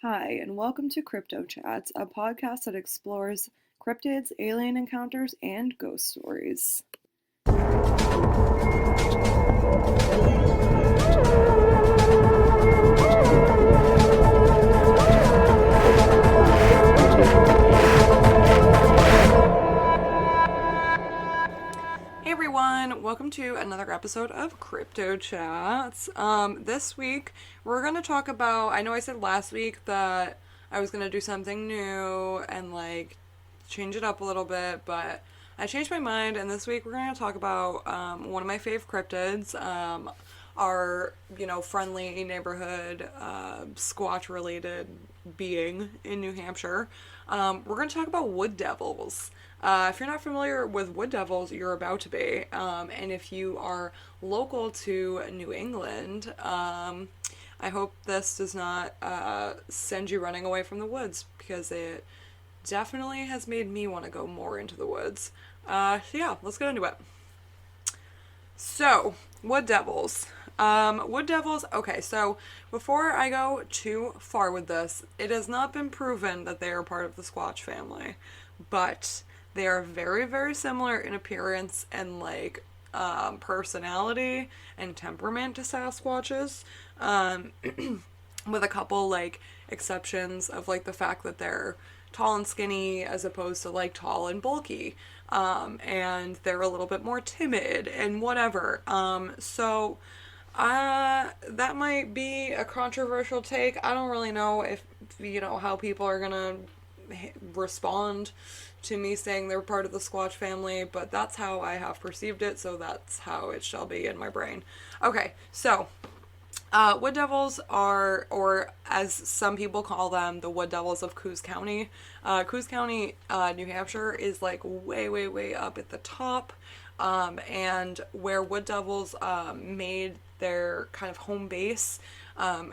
Hi, and welcome to Crypto Chats, a podcast that explores cryptids, alien encounters, and ghost stories. Hey everyone, welcome to another episode of Crypto Chats. This week we're going to talk about, I know I said last week that I was going to do something new and change it up a little bit, but I changed my mind, and this week we're going to talk about one of my fave cryptids, our, friendly neighborhood Squatch related being in New Hampshire. We're going to talk about wood devils. If you're not familiar with wood devils, you're about to be. And if you are local to New England, I hope this does not send you running away from the woods, because it definitely has made me want to go more into the woods. Yeah, let's get into it. So, wood devils. Wood devils, okay, so before I go too far with this, it has not been proven that they are part of the Squatch family, but they are very, very similar in appearance and personality and temperament to Sasquatches, with a couple exceptions of the fact that they're tall and skinny as opposed to tall and bulky, and they're a little bit more timid and whatever. So that might be a controversial take. I don't really know if how people are gonna respond to me saying they're part of the Squatch family, but that's how I have perceived it, so that's how it shall be in my brain. Okay, so wood devils are, or as some people call them, the wood devils of Coos County. Coos County, New Hampshire is way, way, way up at the top, and where wood devils made their kind of home base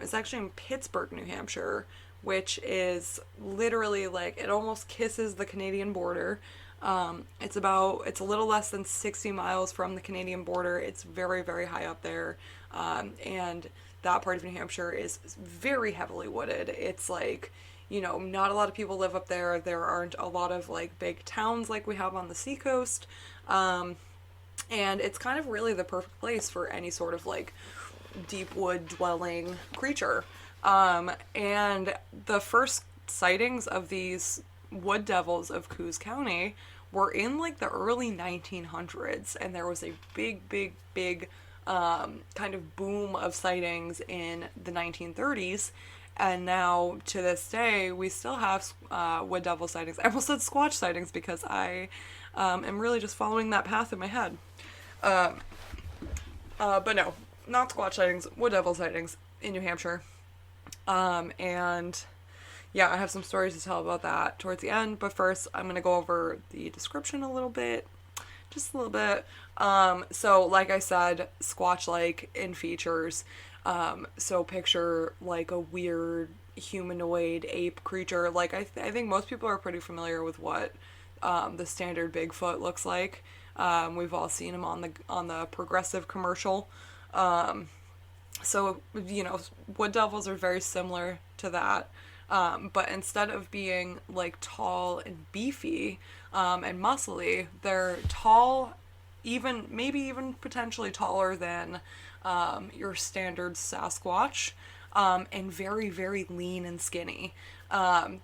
is actually in Pittsburgh, New Hampshire, which is literally it almost kisses the Canadian border. It's a little less than 60 miles from the Canadian border. It's very, very high up there. And that part of New Hampshire is very heavily wooded. It's not a lot of people live up there. There aren't a lot of big towns like we have on the seacoast. And it's kind of really the perfect place for any sort of deep wood dwelling creature. And the first sightings of these wood devils of Coos County were in the early 1900s, and there was a big, big, big kind of boom of sightings in the 1930s. And now, to this day, we still have wood devil sightings. I almost said Squatch sightings because I am really just following that path in my head. But no, not Squatch sightings, wood devil sightings in New Hampshire. And yeah, I have some stories to tell about that towards the end, but first I'm going to go over the description a little bit, just a little bit. So like I said, Squatch-like in features. So picture a weird humanoid ape creature. I think most people are pretty familiar with what the standard Bigfoot looks like. We've all seen him on the Progressive commercial. So, wood devils are very similar to that. But instead of being tall and beefy and muscly, they're tall, maybe even potentially taller than your standard Sasquatch, and very, very lean and skinny.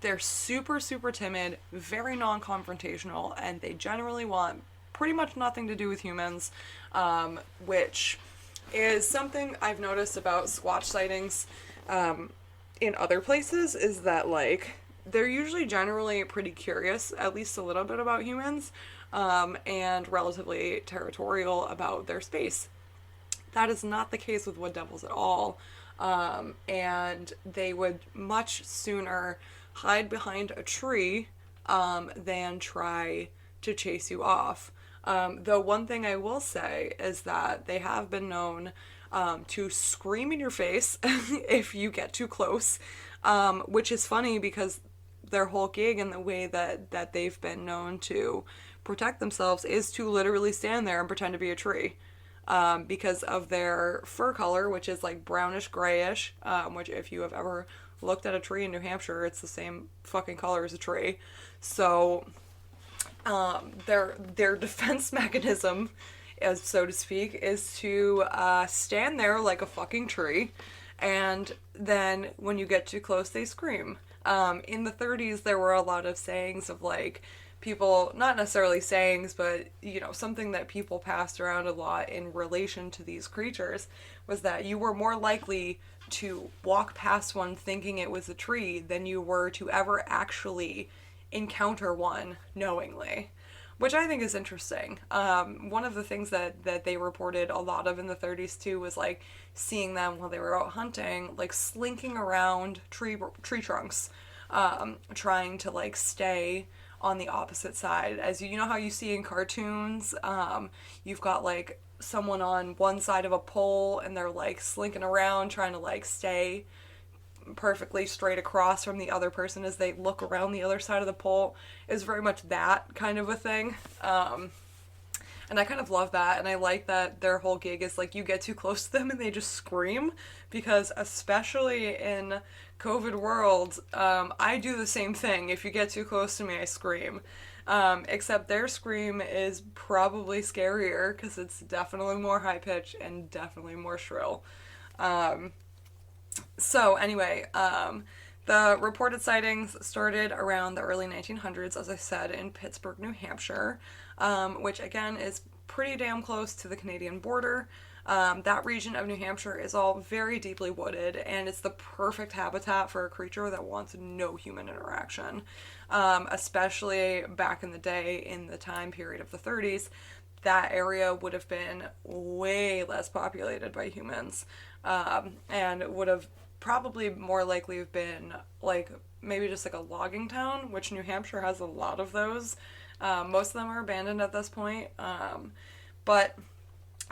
They're super, super timid, very non-confrontational, and they generally want pretty much nothing to do with humans, which is something I've noticed about Squatch sightings in other places, is that they're usually generally pretty curious, at least a little bit, about humans, and relatively territorial about their space. That is not the case with wood devils at all, and they would much sooner hide behind a tree than try to chase you off. Though one thing I will say is that they have been known to scream in your face if you get too close, which is funny because their whole gig and the way that they've been known to protect themselves is to literally stand there and pretend to be a tree. Because of their fur color, which is brownish grayish, which if you have ever looked at a tree in New Hampshire, it's the same fucking color as a tree. So their defense mechanism, as so to speak, is to stand there like a fucking tree, and then when you get too close, they scream. In the 30s, there were a lot of sayings of like people, not necessarily sayings, but you know, something that people passed around a lot in relation to these creatures was that you were more likely to walk past one thinking it was a tree than you were to ever actually encounter one knowingly, which I think is interesting. One of the things that they reported a lot of in the 30s too was like seeing them while they were out hunting, like slinking around tree trunks, trying to like stay on the opposite side. As you know how you see in cartoons, you've got like someone on one side of a pole and they're like slinking around trying to like stay perfectly straight across from the other person as they look around the other side of the pole. Is very much that kind of a thing. And I kind of love that, and I like that their whole gig is like you get too close to them and they just scream, because especially in COVID world, I do the same thing. If you get too close to me, I scream. Except their scream is probably scarier because it's definitely more high pitched and definitely more shrill. So anyway, the reported sightings started around the early 1900s, as I said, in Pittsburgh, New Hampshire, which again is pretty damn close to the Canadian border. That region of New Hampshire is all very deeply wooded, and it's the perfect habitat for a creature that wants no human interaction. Especially back in the day, in the time period of the 30s, that area would have been way less populated by humans, and would have probably more likely have been like maybe just like a logging town, which New Hampshire has a lot of those. Most of them are abandoned at this point, but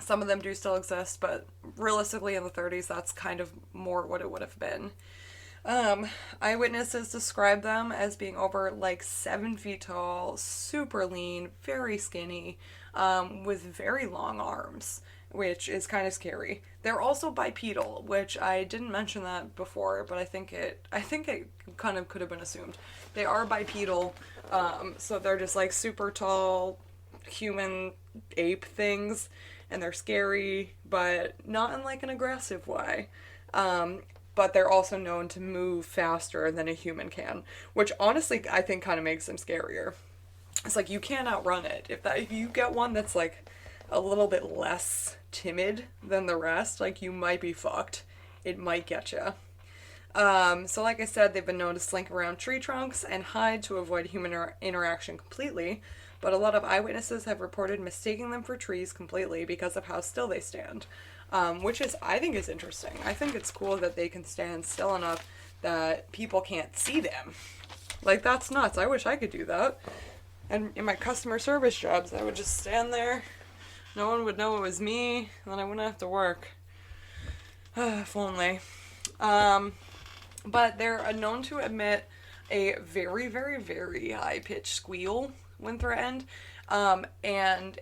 some of them do still exist, but realistically in the 30s, that's kind of more what it would have been. Eyewitnesses describe them as being over like 7 feet tall, super lean, very skinny, with very long arms, which is kind of scary. They're also bipedal, which I didn't mention that before, but I think it kind of could have been assumed. They are bipedal, so they're just like super tall human ape things, and they're scary, but not in like an aggressive way. But they're also known to move faster than a human can, which honestly I think kind of makes them scarier. It's like you can't outrun it. If you get one that's like a little bit less timid than the rest, like you might be fucked. It might get you. So like I said, they've been known to slink around tree trunks and hide to avoid human interaction completely, but a lot of eyewitnesses have reported mistaking them for trees completely because of how still they stand, which I think is interesting. I think it's cool that they can stand still enough that people can't see them. Like, that's nuts. I wish I could do that. And in my customer service jobs, I would just stand there. No one would know it was me, and then I wouldn't have to work. If only. But they're known to emit a very, very, very high-pitched squeal when threatened. And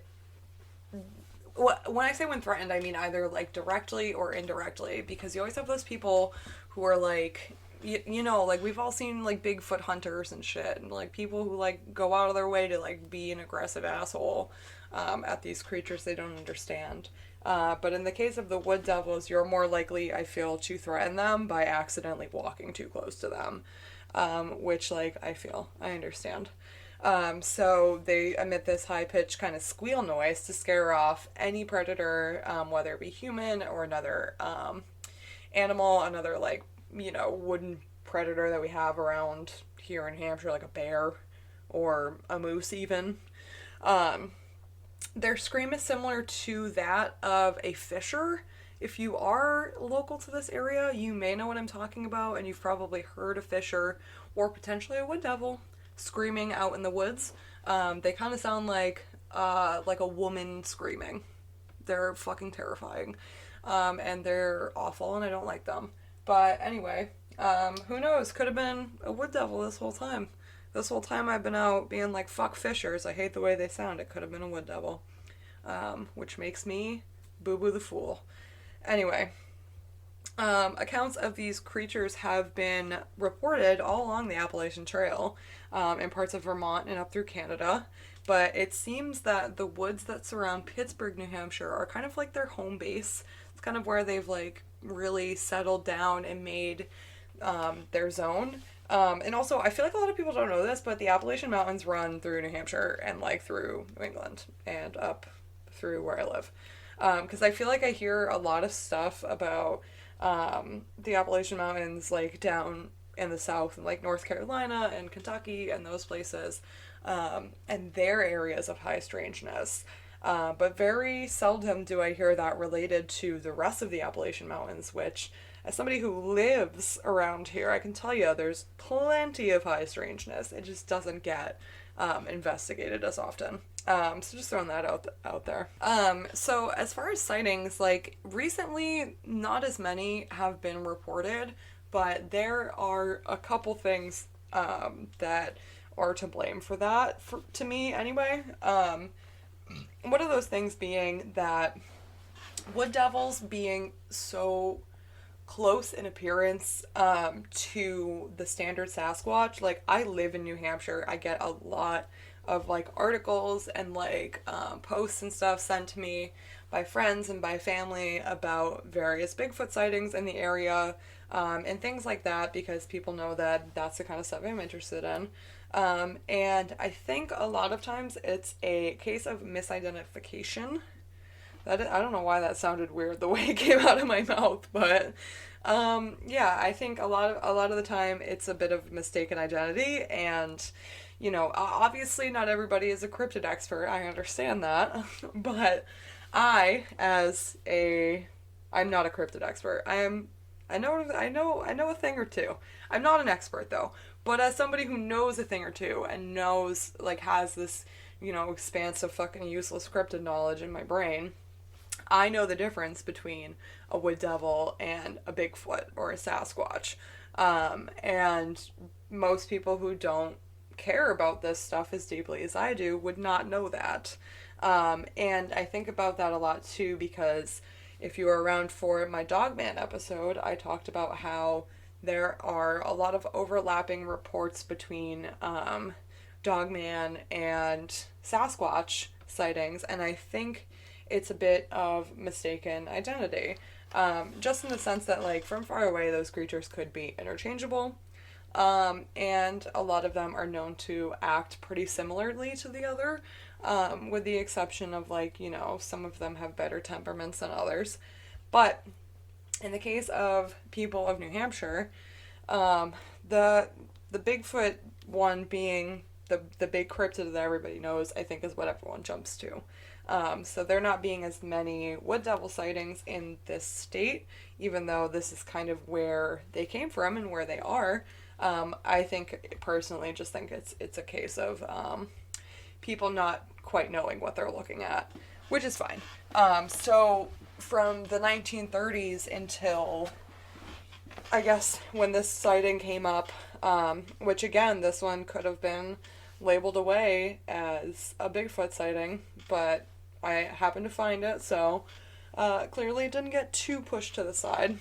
when I say when threatened, I mean either like directly or indirectly, because you always have those people who are like, you know, like we've all seen like Bigfoot hunters and shit, and like people who like go out of their way to like be an aggressive asshole at these creatures they don't understand. But in the case of the wood devils, you're more likely, I feel, to threaten them by accidentally walking too close to them, which like I understand. So they emit this high-pitched kind of squeal noise to scare off any predator, whether it be human or another animal, another like, you know, wooden predator that we have around here in Hampshire, like a bear or a moose even. Their scream is similar to that of a fisher. If you are local to this area, you may know what I'm talking about, and you've probably heard a fisher or potentially a wood devil screaming out in the woods. They kind of sound like a woman screaming. They're fucking terrifying, and they're awful, and I don't like them. But anyway, who knows? Could have been a wood devil this whole time. This whole time I've been out being like, fuck fishers, I hate the way they sound. It could have been a wood devil. Which makes me Boo Boo the Fool. Anyway, Accounts of these creatures have been reported all along the Appalachian Trail, in parts of Vermont and up through Canada. But it seems that the woods that surround Pittsburgh, New Hampshire, are kind of like their home base. It's kind of where they've like really settled down and made their zone. And also, I feel like a lot of people don't know this, but the Appalachian Mountains run through New Hampshire and like through New England and up through where I live. Because I feel like I hear a lot of stuff about the Appalachian Mountains, like down in the south, in like North Carolina and Kentucky and those places, and their areas of high strangeness. But very seldom do I hear that related to the rest of the Appalachian Mountains, which, as somebody who lives around here, I can tell you there's plenty of high strangeness. It just doesn't get investigated as often. So just throwing that out there. So as far as sightings, like recently, not as many have been reported, but there are a couple things that are to blame for that, to me anyway. One of those things being that wood devils being so close in appearance to the standard Sasquatch. Like, I live in New Hampshire. I get a lot of like articles and like posts and stuff sent to me by friends and by family about various Bigfoot sightings in the area, and things like that, because people know that that's the kind of stuff I'm interested in. And I think a lot of times it's a case of misidentification. I don't know why that sounded weird the way it came out of my mouth, but yeah, I think a lot of the time it's a bit of mistaken identity, and obviously not everybody is a cryptid expert. I understand that, but I'm not a cryptid expert. I know a thing or two. I'm not an expert though, but as somebody who knows a thing or two and knows, like, has this expansive fucking useless cryptid knowledge in my brain, I know the difference between a wood devil and a Bigfoot or a Sasquatch. And most people who don't care about this stuff as deeply as I do would not know that. And I think about that a lot too, because if you were around for my Dogman episode, I talked about how there are a lot of overlapping reports between Dogman and Sasquatch sightings, and I think it's a bit of mistaken identity. Just in the sense that, like, from far away, those creatures could be interchangeable. And a lot of them are known to act pretty similarly to the other, with the exception of, like, some of them have better temperaments than others. But in the case of people of New Hampshire, the Bigfoot one being the big cryptid that everybody knows, I think is what everyone jumps to. So there not being as many wood devil sightings in this state, even though this is kind of where they came from and where they are. I think, personally, just think it's a case of people not quite knowing what they're looking at, which is fine. So from the 1930s until, I guess, when this sighting came up, which again, this one could have been labeled away as a Bigfoot sighting, but I happened to find it, so clearly it didn't get too pushed to the side.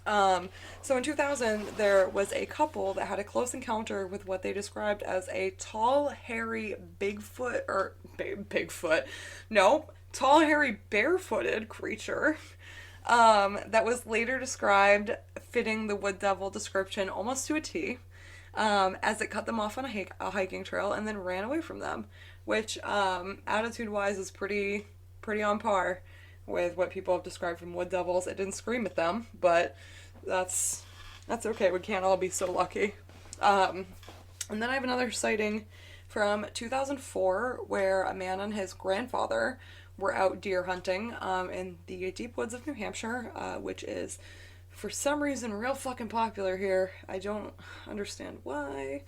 So in 2000, there was a couple that had a close encounter with what they described as a tall, hairy tall, hairy, barefooted creature, that was later described fitting the wood devil description almost to a T, as it cut them off on a hiking trail and then ran away from them, which, attitude-wise is pretty on par with what people have described from wood devils. It didn't scream at them, but that's okay. We can't all be so lucky. And then I have another sighting from 2004 where a man and his grandfather were out deer hunting in the deep woods of New Hampshire, which is, for some reason, real fucking popular here. I don't understand why,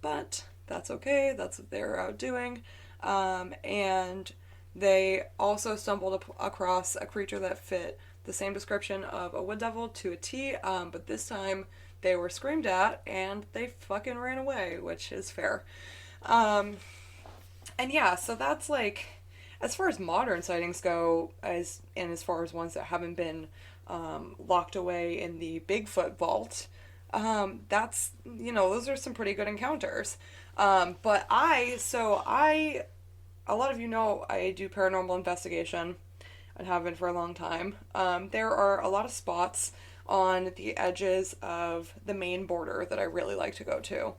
but that's okay. That's what they're out doing. And they also stumbled across a creature that fit the same description of a wood devil to a T, but this time they were screamed at and they fucking ran away, which is fair. And yeah, so that's, like, as far as modern sightings go, as far as ones that haven't been locked away in the Bigfoot vault. That's, those are some pretty good encounters. But a lot of you know I do paranormal investigation and have been for a long time. There are a lot of spots on the edges of the Maine border that I really like to go to.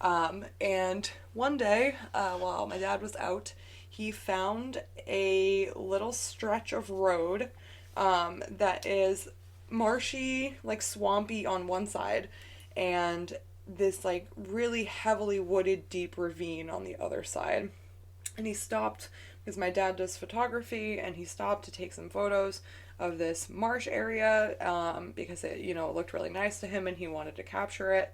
And one day, while my dad was out, he found a little stretch of road that is marshy, like swampy on one side, and this like really heavily wooded deep ravine on the other side. And he stopped because my dad does photography, and he stopped to take some photos of this marsh area because it looked really nice to him and he wanted to capture it.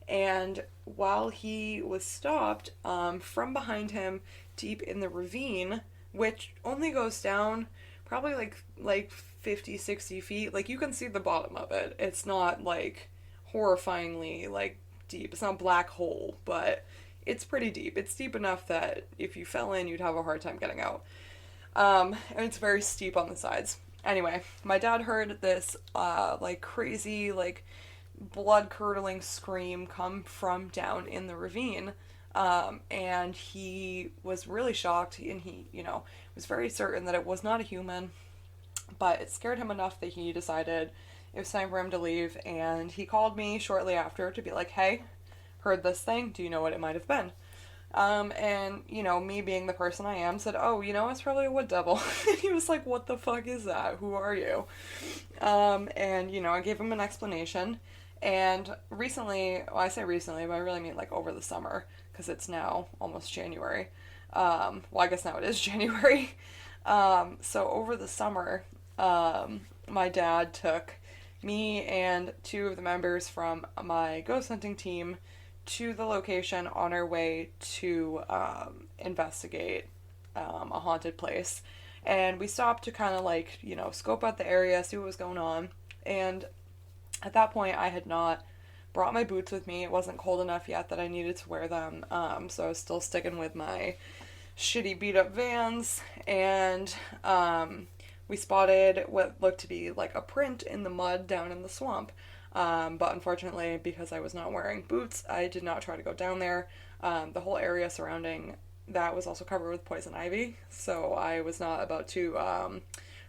And while he was stopped, from behind him, deep in the ravine, which only goes down probably like 50, 60 feet, like you can see the bottom of it. It's not like horrifyingly like deep. It's not a black hole, but it's pretty deep. It's deep enough that if you fell in, you'd have a hard time getting out. And it's very steep on the sides. Anyway, my dad heard this like crazy, like blood-curdling scream come from down in the ravine. And he was really shocked, and he, was very certain that it was not a human, but it scared him enough that he decided it was time for him to leave, and he called me shortly after to be like, hey, heard this thing, do you know what it might have been? And, me being the person I am, said, oh, it's probably a wood devil. And he was like, what the fuck is that? Who are you? And, I gave him an explanation. And recently, well, I say recently, but I really mean like over the summer, because it's now almost January. Well, I guess now it is January. So over the summer, my dad took me and two of the members from my ghost hunting team to the location on our way to investigate a haunted place. And we stopped to kind of like, scope out the area, see what was going on. And at that point, I had not brought my boots with me. It wasn't cold enough yet that I needed to wear them. So I was still sticking with my shitty beat up Vans. And we spotted what looked to be like a print in the mud down in the swamp. But unfortunately, because I was not wearing boots, I did not try to go down there. The whole area surrounding that was also covered with poison ivy, so I was not about to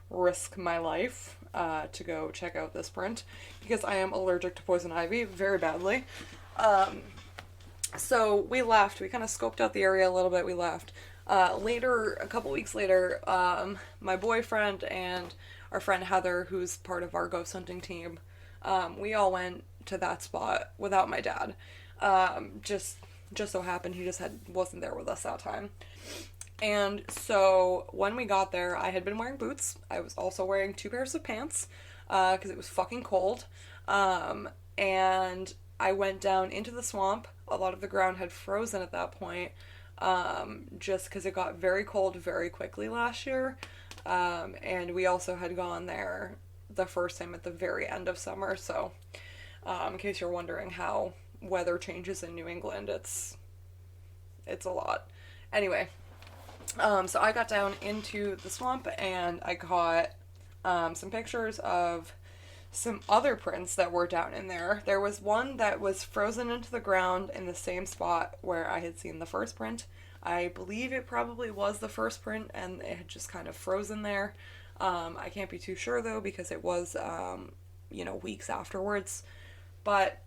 risk my life to go check out this print, because I am allergic to poison ivy very badly. So we left. We kind of scoped out the area a little bit. We left. Later, a couple weeks later, my boyfriend and our friend Heather, who's part of our ghost hunting team, we all went to that spot without my dad. Just so happened he just wasn't there with us that time. And so when we got there, I had been wearing boots. I was also wearing 2 pairs of pants, because it was fucking cold. And I went down into the swamp. A lot of the ground had frozen at that point, just because it got very cold very quickly last year. And we also had gone there the first time at the very end of summer, so in case you're wondering how weather changes in New England, it's a lot. Anyway, so I got down into the swamp and I caught some pictures of some other prints that were down in there. There was one that was frozen into the ground in the same spot where I had seen the first print. I believe it probably was the first print and it had just kind of frozen there. I can't be too sure though, because it was, weeks afterwards. But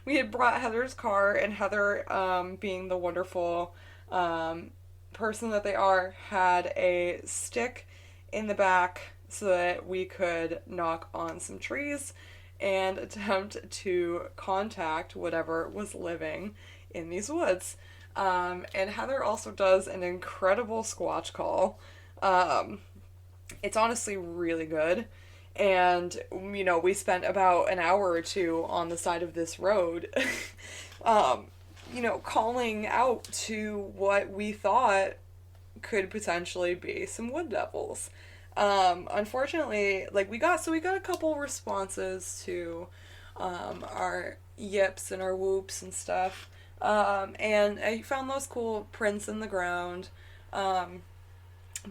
we had brought Heather's car, and Heather, being the wonderful person that they are, had a stick in the back so that we could knock on some trees and attempt to contact whatever was living in these woods. And Heather also does an incredible squatch call. It's honestly really good. And, we spent about an hour or two on the side of this road, calling out to what we thought could potentially be some wood devils. Unfortunately, we got a couple responses to, our yips and our whoops and stuff. And I found those cool prints in the ground. But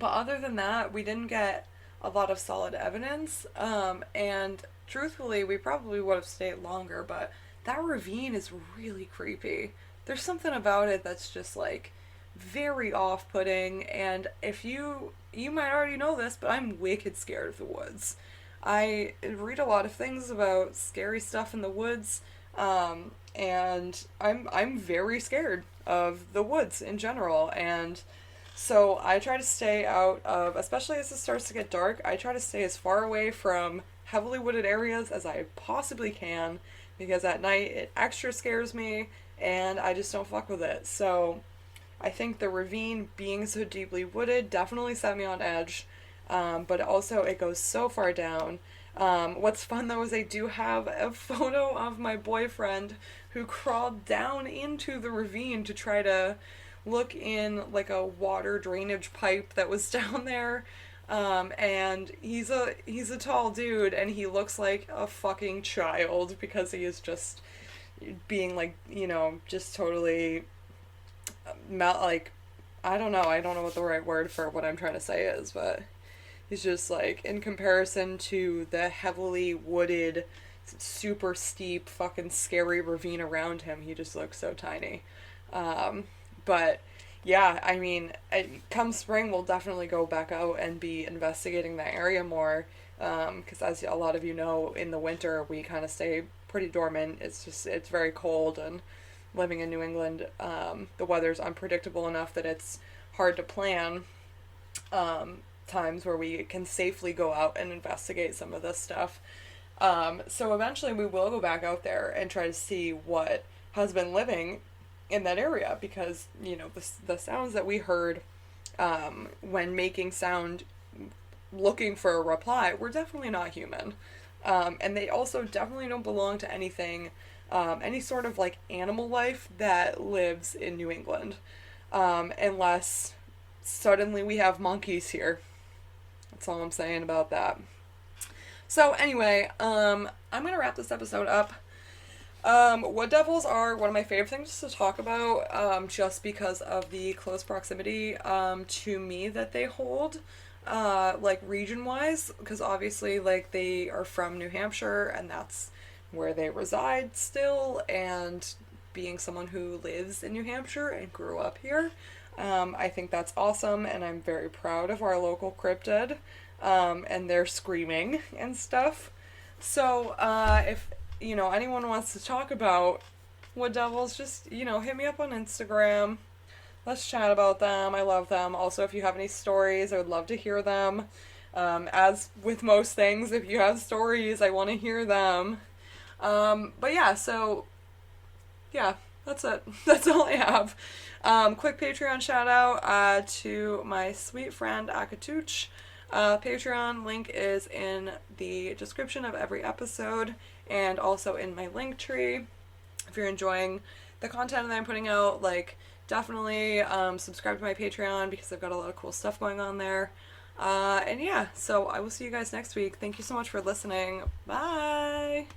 other than that, we didn't get a lot of solid evidence. And truthfully, we probably would have stayed longer, but that ravine is really creepy. There's something about it that's just like very off-putting, and if you might already know this, but I'm wicked scared of the woods. I read a lot of things about scary stuff in the woods, and I'm very scared of the woods in general, and so I try to stay out of, especially as it starts to get dark, I try to stay as far away from heavily wooded areas as I possibly can, because at night it extra scares me, and I just don't fuck with it. So I think the ravine being so deeply wooded definitely set me on edge, but also it goes so far down. What's fun though is I do have a photo of my boyfriend who crawled down into the ravine to try to look in like a water drainage pipe that was down there. And he's a tall dude, and he looks like a fucking child because he is just being like, you know, just totally like, I don't know what the right word for what I'm trying to say is, but he's just like, in comparison to the heavily wooded, super steep, fucking scary ravine around him, he just looks so tiny. But yeah, I mean, come spring, we'll definitely go back out and be investigating that area more. Because as a lot of you know, in the winter, we kind of stay pretty dormant. It's very cold, and living in New England, the weather's unpredictable enough that it's hard to plan times where we can safely go out and investigate some of this stuff. So eventually we will go back out there and try to see what has been living in that area, because, you know, the sounds that we heard when making sound looking for a reply were definitely not human. And they also definitely don't belong to anything, any sort of like animal life that lives in New England, unless suddenly we have monkeys here. That's all I'm saying about that. So anyway, I'm gonna wrap this episode up. Wood devils are one of my favorite things to talk about, just because of the close proximity to me that they hold, like region-wise, because obviously, like, they are from New Hampshire, and that's where they reside still, and being someone who lives in New Hampshire and grew up here, I think that's awesome, and I'm very proud of our local cryptid, and their screaming and stuff. So, if, you know, anyone wants to talk about wood devils, just, you know, hit me up on Instagram. Let's chat about them. I love them. Also, if you have any stories, I would love to hear them. As with most things, if you have stories, I want to hear them. But yeah, so, yeah, that's it. That's all I have. Quick Patreon shout out to my sweet friend Akatuch. Patreon link is in the description of every episode, and also in my link tree. If you're enjoying the content that I'm putting out, like, definitely subscribe to my Patreon, because I've got a lot of cool stuff going on there. And yeah, so I will see you guys next week. Thank you so much for listening. Bye!